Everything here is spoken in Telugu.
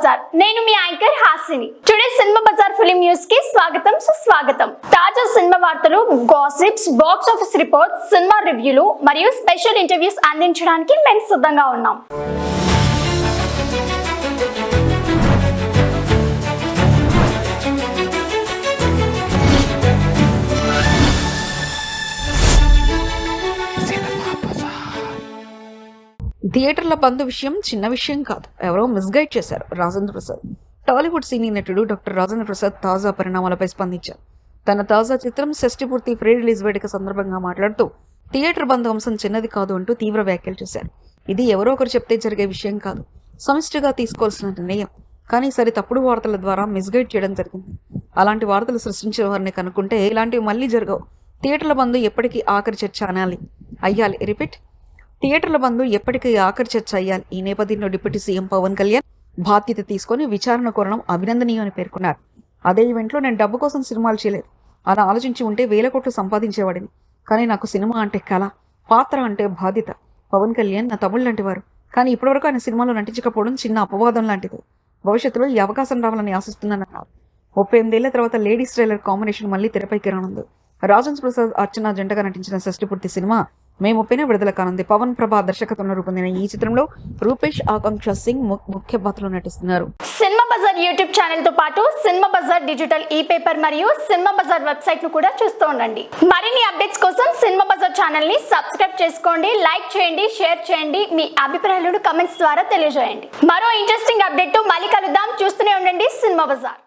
బజార్. నేను మీ యాంకర్ హాసిని. టుడే సినిమా బజార్ ఫిలిం న్యూస్ కి స్వాగతం సుస్వాగతం. తాజా సినిమా వార్తలు, gossips, box office reports, cinema రివ్యూలు మరియు స్పెషల్ ఇంటర్వ్యూస్ అందించడానికి మేము సిద్ధంగా ఉన్నాం. థియేటర్ల బంద్ విషయం చిన్న విషయం కాదు. ఎవరో మిస్గైడ్ చేశారు. రాజేంద్ర ప్రసాద్, టాలీవుడ్ సినీ నటుడు డాక్టర్ రాజేంద్ర ప్రసాద్ తాజా పరిణామాలపై స్పందించారు. తన తాజా చిత్రం షష్ఠి పూర్తి ప్రీ రిలీజ్ వేడుక సందర్భంగా మాట్లాడుతూ థియేటర్ బంద్ అంశం చిన్నది కాదు అంటూ తీవ్ర వ్యాఖ్యలు చేశారు. ఇది ఎవరో ఒకరు చెప్తే జరిగే విషయం కాదు, సమిష్టిగా తీసుకోవాల్సిన నిర్ణయం. కానీ సరి తప్పుడు వార్తల ద్వారా మిస్గైడ్ చేయడం జరిగింది. అలాంటి వార్తలు సృష్టించిన వారిని కనుక్కుంటే ఇలాంటివి మళ్ళీ జరగవు. థియేటర్ల బంద్ ఎప్పటికీ ఆఖరి చర్చ అయ్యాలి. రిపీట్, థియేటర్ల బంద్ ఎప్పటికీ ఆఖరి చర్చ అయ్యాలి. ఈ నేపథ్యంలో డిప్యూటీ సీఎం పవన్ కళ్యాణ్ బాధ్యత తీసుకొని విచారణ కోరడం అభినందనీయం అని పేర్కొన్నారు. అదే ఈవెంట్లో నేను డబ్బు కోసం సినిమాలు చేయలేదు, అలా ఆలోచించి ఉంటే 1000 కోట్లు సంపాదించేవాడిని. కానీ నాకు సినిమా అంటే కళ, పాత్ర అంటే బాధ్యత. పవన్ కళ్యాణ్ నా తమ్ముళ్ళు లాంటి వారు, కానీ ఇప్పటివరకు ఆయన సినిమాలో నటించకపోవడం చిన్న అపవాదం లాంటిది. భవిష్యత్తులో ఈ అవకాశం రావాలని ఆశిస్తున్నానన్నారు. 38 ఏళ్ల తర్వాత లేడీస్ ట్రైలర్ కాంబినేషన్ మళ్ళీ తెరపైకి రానుంది. రాజేంద్ర ప్రసాద్, అర్చన జంటగా నటించిన షష్ఠి పూర్తి సినిమా మే 30న విడుదల కానుంది. పవన్ ప్రభా దర్శకత్వంలో రూపొందిన ఈ చిత్రంలో రూపేష్, ఆకాంక్ష సింగ్ ముఖ్య పాత్రలో నటిస్తున్నారు. సినిమా బజార్ యూట్యూబ్ ఛానల్ తో పాటు సినిమా బజార్ డిజిటల్ ఈ పేపర్ మరియు సినిమా బజార్ వెబ్సైట్ ను కూడా చూస్తూ ఉండండి. మరిన్ని అప్డేట్స్ కోసం సినిమా బజార్ ఛానల్ ని సబ్స్క్రైబ్ చేసుకోండి, లైక్ చేయండి, షేర్ చేయండి, మీ అభిప్రాయాలను కమెంట్స్ ద్వారా తెలియజేయండి. మరో ఇంట్రెస్టింగ్ అప్డేట్ తో మళ్ళీ కలుద్దాం. చూస్తూనే ఉండండి సినిమా బజార్.